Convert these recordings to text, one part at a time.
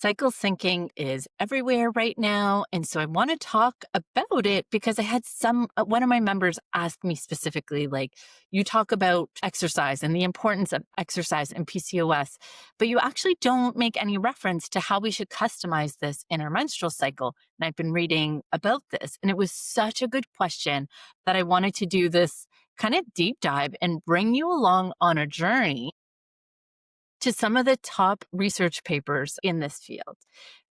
Cycle syncing is everywhere right now. And so I want to talk about it because I had one of my members ask me specifically, like, you talk about exercise and the importance of exercise and PCOS, but you actually don't make any reference to how we should customize this in our menstrual cycle. And I've been reading about this, and it was such a good question that I wanted to do this kind of deep dive and bring you along on a journey to some of the top research papers in this field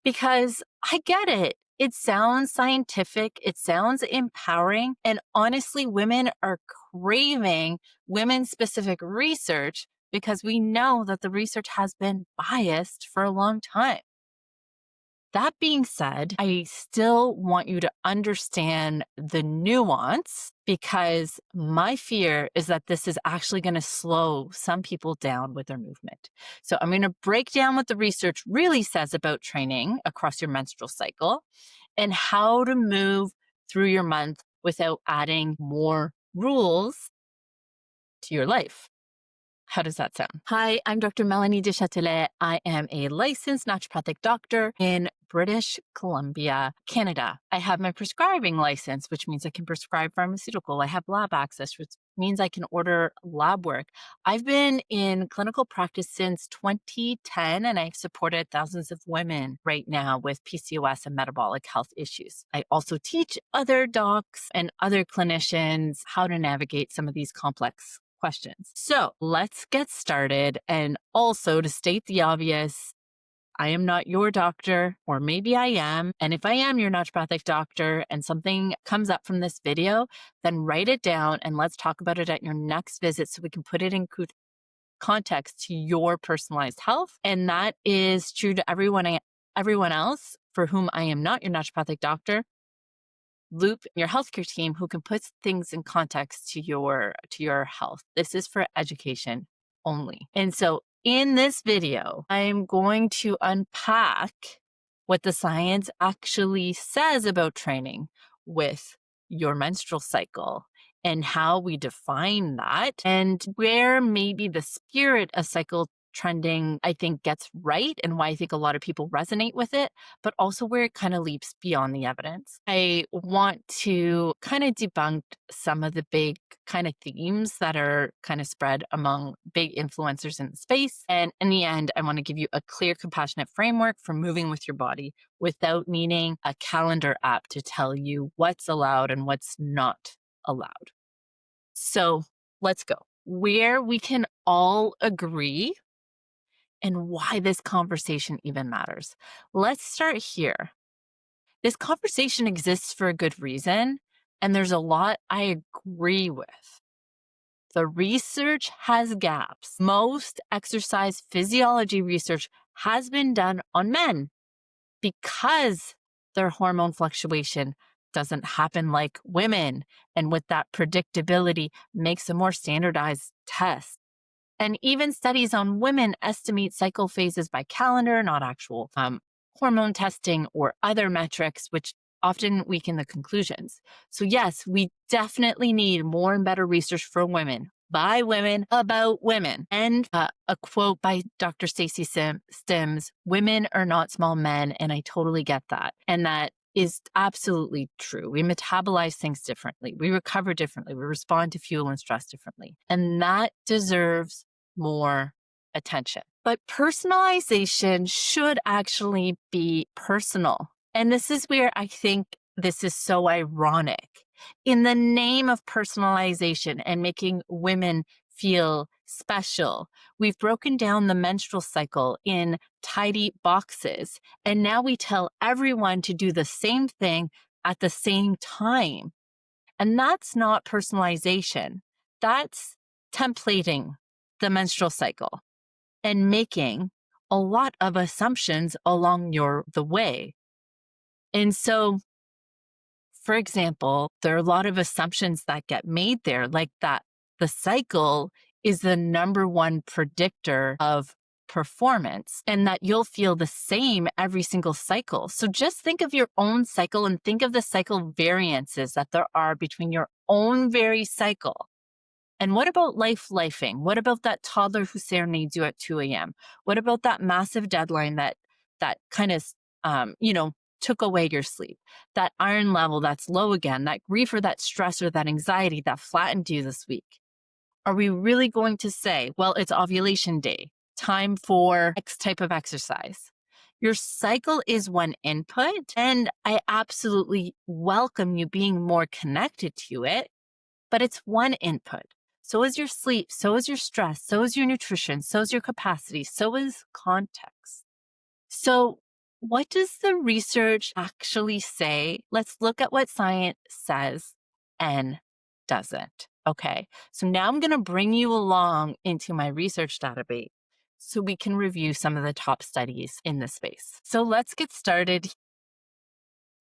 because I get it. It sounds scientific, it sounds empowering, and honestly, women are craving women specific research because we know that the research has been biased for a long time. That being said, I still want you to understand the nuance because my fear is that this is actually going to slow some people down with their movement. So I'm going to break down what the research really says about training across your menstrual cycle and how to move through your month without adding more rules to your life. How does that sound? Hi, I'm Dr. Melanie Duchâtelet. I am a licensed naturopathic doctor in British Columbia, Canada. I have my prescribing license, which means I can prescribe pharmaceutical. I have lab access, which means I can order lab work. I've been in clinical practice since 2010, and I've supported thousands of women right now with PCOS and metabolic health issues. I also teach other docs and other clinicians how to navigate some of these complex questions. So let's get started. And also to state the obvious, I am not your doctor, or maybe I am. And if I am your naturopathic doctor and something comes up from this video, then write it down and let's talk about it at your next visit so we can put it in context to your personalized health. And that is true to everyone else for whom I am not your naturopathic doctor. Loop your healthcare team who can put things in context to your health. This is for education only. And so in this video, I'm going to unpack what the science actually says about training with your menstrual cycle and how we define that and where maybe the spirit of cycle trending, I think, gets right and why I think a lot of people resonate with it, but also where it kind of leaps beyond the evidence. I want to kind of debunk some of the big kind of themes that are kind of spread among big influencers in the space. And in the end, I want to give you a clear, compassionate framework for moving with your body without needing a calendar app to tell you what's allowed and what's not allowed. So let's go. Where we can all agree and why this conversation even matters. Let's start here. This conversation exists for a good reason, and there's a lot I agree with. The research has gaps. Most exercise physiology research has been done on men because their hormone fluctuation doesn't happen like women, and with that predictability makes a more standardized test. And even studies on women estimate cycle phases by calendar, not actual hormone testing or other metrics, which often weaken the conclusions. So yes, we definitely need more and better research for women, by women, about women. And a quote by Dr. Stacey Stims, women are not small men, and I totally get that. And that is absolutely true. We metabolize things differently. We recover differently. We respond to fuel and stress differently. And that deserves more attention. But personalization should actually be personal. And this is where I think this is so ironic. In the name of personalization and making women feel special, we've broken down the menstrual cycle in tidy boxes. And now we tell everyone to do the same thing at the same time. And that's not personalization. That's templating the menstrual cycle and making a lot of assumptions along the way. And so, for example, there are a lot of assumptions that get made there, like that the cycle is the number one predictor of performance and that you'll feel the same every single cycle. So just think of your own cycle and think of the cycle variances that there are between your own very cycle. And what about lifing? What about that toddler who serenades you at 2 a.m.? What about that massive deadline that that kind of, took away your sleep, that iron level that's low again, that grief or that stress or that anxiety that flattened you this week? Are we really going to say, well, it's ovulation day, time for X type of exercise? Your cycle is one input, and I absolutely welcome you being more connected to it, but it's one input. So is your sleep, so is your stress, so is your nutrition, so is your capacity, so is context. So, what does the research actually say? Let's look at what science says and doesn't. Okay. So now I'm going to bring you along into my research database so we can review some of the top studies in this space. So let's get started.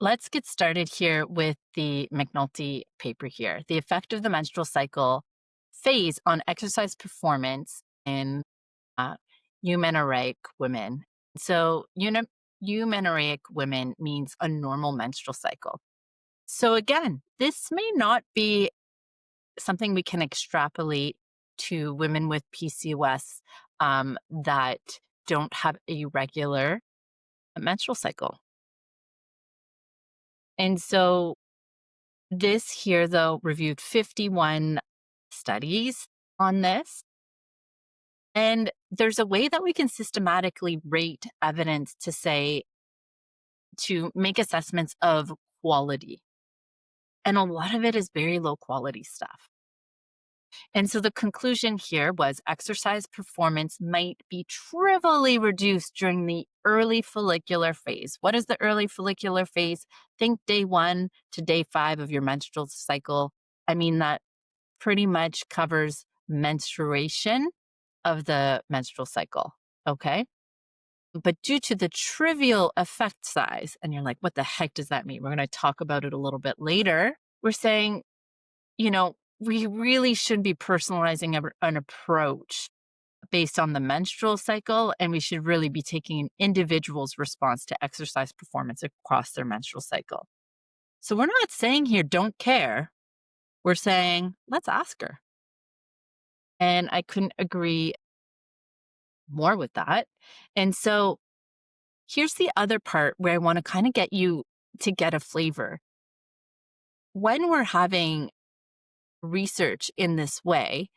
Let's get started here with the McNulty paper here. The effect of the menstrual cycle phase on exercise performance in uh, eumenorrheic women. So, eumenorrheic women means a normal menstrual cycle. So, again, this may not be something we can extrapolate to women with PCOS that don't have a regular menstrual cycle. And so, this here, though, reviewed 51 studies on this. And there's a way that we can systematically rate evidence to make assessments of quality. And a lot of it is very low quality stuff. And so the conclusion here was exercise performance might be trivially reduced during the early follicular phase. What is the early follicular phase? Think day 1 to day 5 of your menstrual cycle. I mean, that pretty much covers menstruation of the menstrual cycle. Okay. But due to the trivial effect size, and you're like, what the heck does that mean? We're going to talk about it a little bit later. We're saying, we really should be personalizing an approach based on the menstrual cycle, and we should really be taking an individual's response to exercise performance across their menstrual cycle. So we're not saying here, don't care. We're saying, let's ask her. And I couldn't agree more with that. And so here's the other part where I want to kind of get you to get a flavor. When we're having research in this way,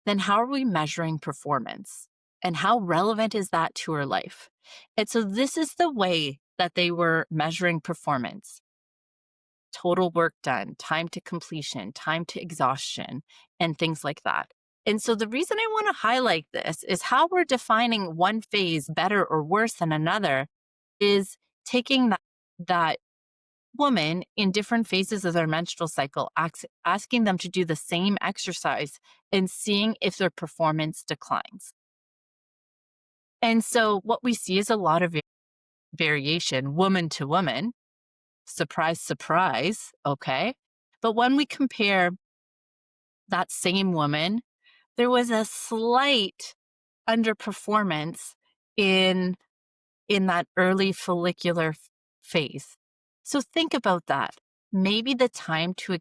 then how are we measuring performance? And how relevant is that to her life? And so this is the way that they were measuring performance: total work done, time to completion, time to exhaustion, and things like that. And so the reason I want to highlight this is how we're defining one phase better or worse than another is taking that woman in different phases of their menstrual cycle, asking them to do the same exercise and seeing if their performance declines. And so what we see is a lot of variation, woman to woman. Surprise, surprise. Okay. But when we compare that same woman, there was a slight underperformance in that early follicular phase. So think about that. Maybe the time to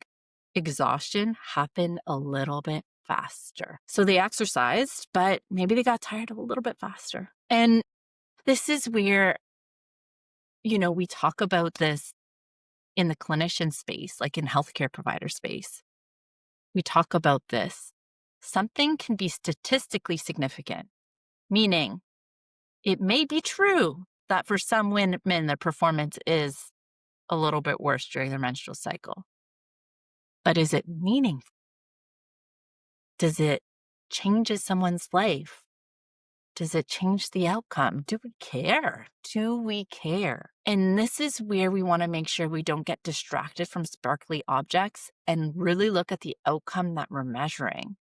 exhaustion happened a little bit faster. So they exercised, but maybe they got tired a little bit faster. And this is where, we talk about this in the clinician space, like in healthcare provider space. We talk about this. Something can be statistically significant, meaning it may be true that for some women, their performance is a little bit worse during their menstrual cycle. But is it meaningful? Does it change someone's life? Does it change the outcome? Do we care? Do we care? And this is where we want to make sure we don't get distracted from sparkly objects and really look at the outcome that we're measuring.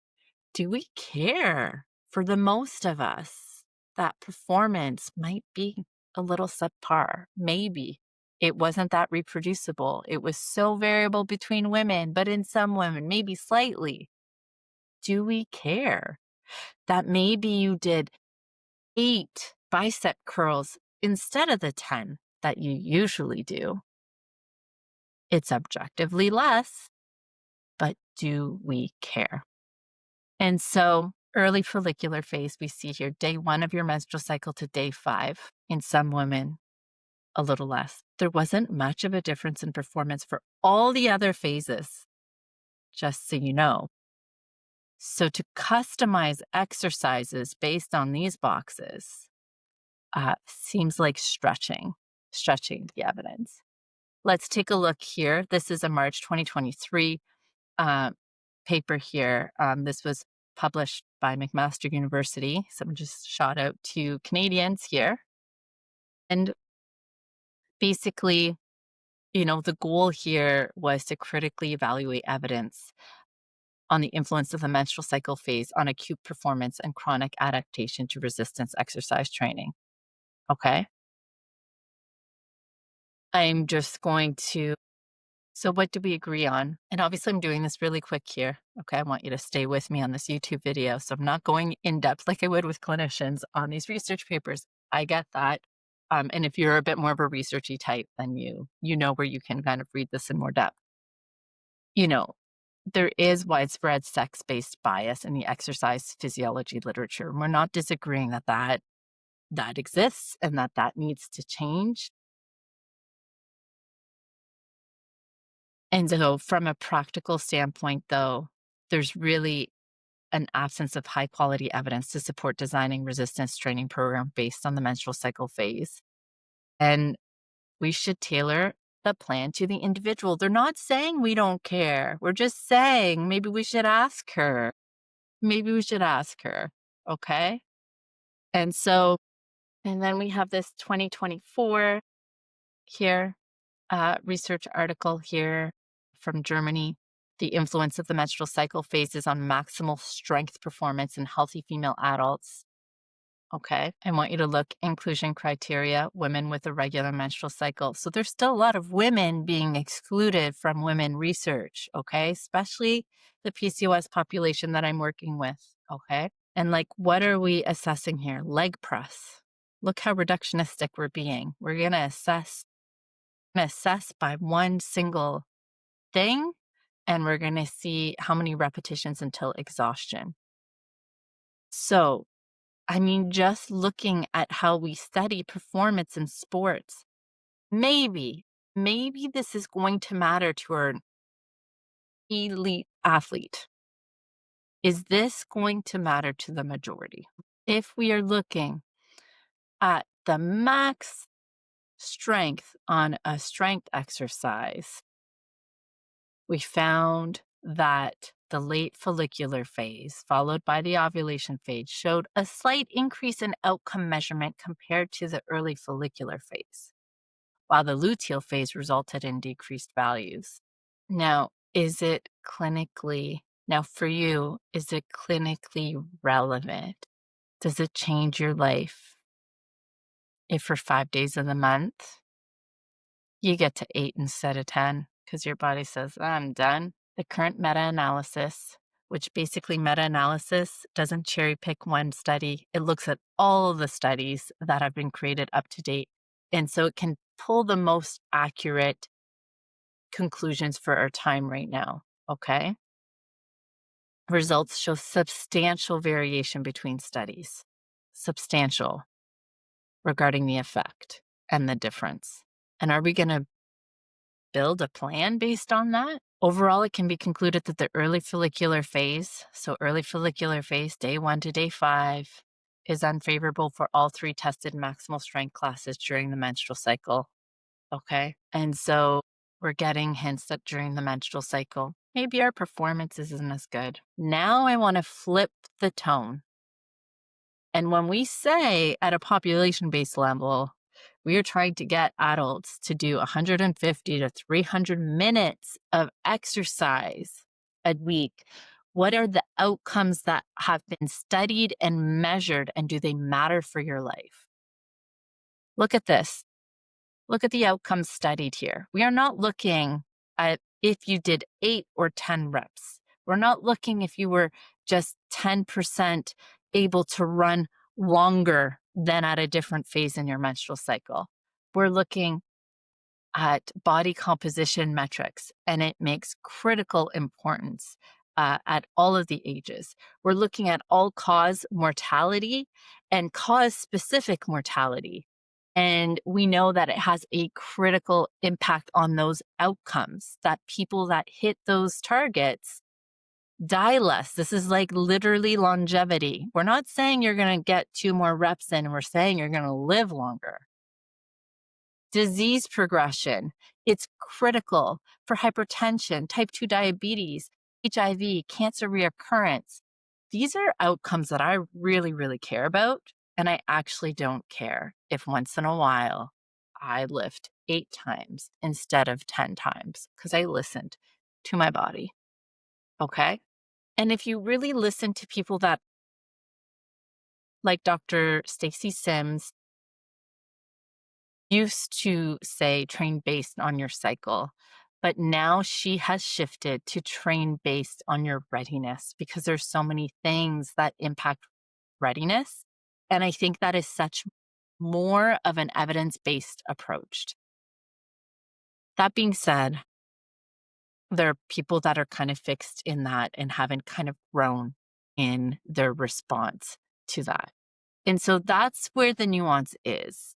Do we care? For the most of us, that performance might be a little subpar. Maybe it wasn't that reproducible. It was so variable between women, but in some women, maybe slightly. Do we care that maybe you did 8 bicep curls instead of the 10 that you usually do? It's objectively less, but do we care? And so Early follicular phase, we see here day 1 of your menstrual cycle to day 5. In some women, a little less. There wasn't much of a difference in performance for all the other phases, just so you know. So to customize exercises based on these boxes seems like stretching the evidence. Let's take a look here. This is a March 2023 uh, paper here. This was published by McMaster University. So I'm just shout out to Canadians here. And basically, the goal here was to critically evaluate evidence on the influence of the menstrual cycle phase on acute performance and chronic adaptation to resistance exercise training. Okay. I'm just going to So what do we agree on? And obviously, I'm doing this really quick here. Okay. I want you to stay with me on this YouTube video. So I'm not going in depth like I would with clinicians on these research papers. I get that. And if you're a bit more of a researchy type, then you know where you can kind of read this in more depth. You know, there is widespread sex-based bias in the exercise physiology literature. We're not disagreeing that exists and that needs to change. And so from a practical standpoint, though, there's really an absence of high quality evidence to support designing resistance training program based on the menstrual cycle phase. And we should tailor the plan to the individual. They're not saying we don't care. We're just saying maybe we should ask her. Maybe we should ask her. Okay. And so, and then we have this 2024 here, research article here from Germany. The influence of the menstrual cycle phases on maximal strength performance in healthy female adults. Okay. I want you to look inclusion criteria, women with a regular menstrual cycle. So there's still a lot of women being excluded from women research. Okay. Especially the PCOS population that I'm working with. Okay. And like, what are we assessing here? Leg press. Look how reductionistic we're being. We're going to assess by one single thing, and we're going to see how many repetitions until exhaustion. So, I mean, just looking at how we study performance in sports, maybe this is going to matter to our elite athlete. Is this going to matter to the majority? If we are looking at the max strength on a strength exercise, we found that the late follicular phase, followed by the ovulation phase, showed a slight increase in outcome measurement compared to the early follicular phase, while the luteal phase resulted in decreased values. Now, for you, is it clinically relevant? Does it change your life if for 5 days of the month you get to 8 instead of 10 because your body says, I'm done? The current meta-analysis, which basically meta-analysis doesn't cherry pick one study. It looks at all of the studies that have been created up to date. And so it can pull the most accurate conclusions for our time right now. Okay. Results show substantial variation between studies, substantial regarding the effect and the difference. And are we going to build a plan based on that? Overall, it can be concluded that the early follicular phase, so early follicular phase, day 1 to day 5, is unfavorable for all 3 tested maximal strength classes during the menstrual cycle. Okay. And so we're getting hints that during the menstrual cycle, maybe our performance isn't as good. Now I want to flip the tone. And when we say at a population based level, we are trying to get adults to do 150 to 300 minutes of exercise a week. What are the outcomes that have been studied and measured, and do they matter for your life? Look at this. Look at the outcomes studied here. We are not looking at if you did 8 or 10 reps. We're not looking if you were just 10% able to run longer than at a different phase in your menstrual cycle. We're looking at body composition metrics, and it makes critical importance at all of the ages. We're looking at all cause mortality and cause specific mortality. And we know that it has a critical impact on those outcomes, that people that hit those targets die less. This is like literally longevity. We're not saying you're going to get 2 more reps in, we're saying you're going to live longer. Disease progression, it's critical for hypertension, type 2 diabetes, HIV, cancer reoccurrence. These are outcomes that I really, really care about. And I actually don't care if once in a while I lift 8 times instead of 10 times because I listened to my body. Okay. And if you really listen to people that, like Dr. Stacy Sims, used to say train based on your cycle, but now she has shifted to train based on your readiness because there's so many things that impact readiness. And I think that is such more of an evidence-based approach. That being said, there are people that are kind of fixed in that and haven't kind of grown in their response to that. And so that's where the nuance is.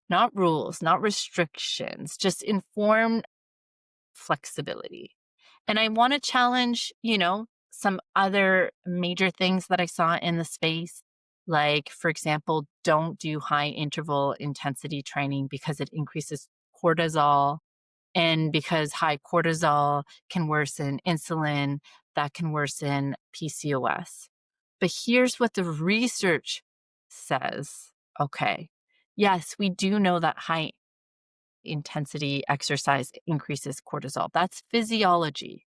Not rules, not restrictions, just informed flexibility. And I want to challenge, some other major things that I saw in the space. Like, for example, don't do high interval intensity training because it increases cortisol. And because high cortisol can worsen insulin, that can worsen PCOS. But here's what the research says. Okay. Yes, we do know that high intensity exercise increases cortisol. That's physiology,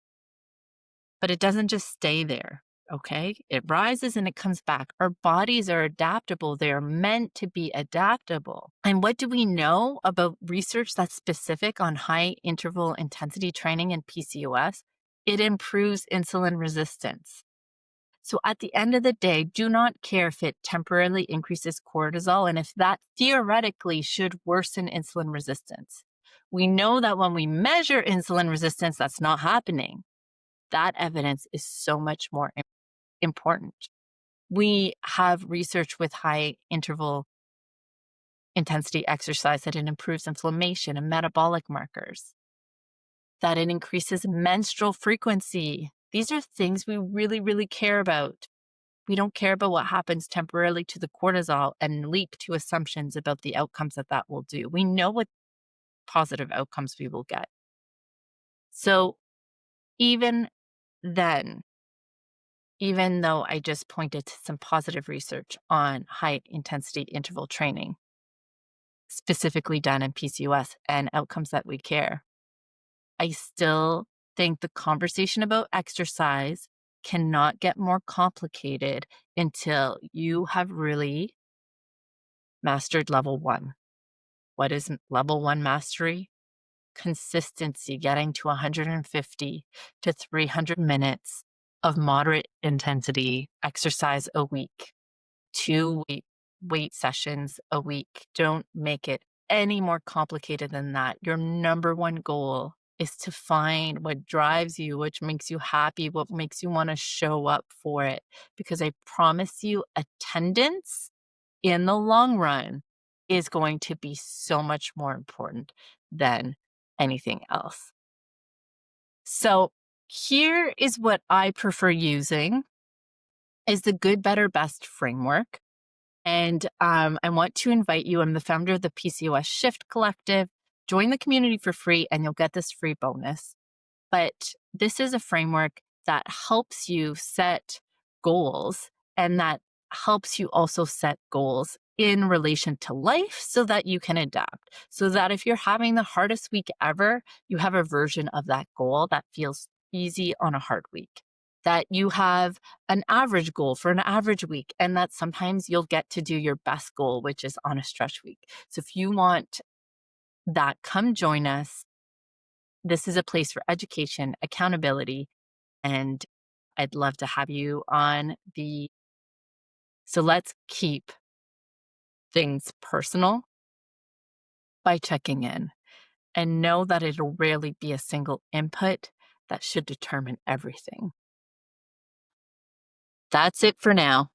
but it doesn't just stay there. Okay. It rises and it comes back. Our bodies are adaptable. They are meant to be adaptable. And what do we know about research that's specific on high interval intensity training and PCOS? It improves insulin resistance. So at the end of the day, do not care if it temporarily increases cortisol and if that theoretically should worsen insulin resistance. We know that when we measure insulin resistance, that's not happening. That evidence is so much more important. We have research with high interval intensity exercise that it improves inflammation and metabolic markers, that it increases menstrual frequency. These are things we really, really care about. We don't care about what happens temporarily to the cortisol and leap to assumptions about the outcomes that will do. We know what positive outcomes we will get. So even then, even though I just pointed to some positive research on high intensity interval training, specifically done in PCOS and outcomes that we care, I still think the conversation about exercise cannot get more complicated until you have really mastered level 1. What is level 1 mastery? Consistency, getting to 150 to 300 minutes of moderate intensity exercise a week, 2 weight sessions a week. Don't make it any more complicated than that. Your number one goal is to find what drives you, which makes you happy, what makes you want to show up for it. Because I promise you, attendance in the long run is going to be so much more important than anything else. So here is what I prefer using is the good, better, best framework. And I want to invite you. I'm the founder of the PCOS Shift Collective. Join the community for free and you'll get this free bonus. But this is a framework that helps you set goals and that helps you also set goals in relation to life so that you can adapt. So that if you're having the hardest week ever, you have a version of that goal that feels easy on a hard week. That you have an average goal for an average week, and that sometimes you'll get to do your best goal, which is on a stretch week. So if you want that, come join us. This is a place for education, accountability, and I'd love to have you on the. So let's keep things personal by checking in and know that it'll rarely be a single input that should determine everything. That's it for now.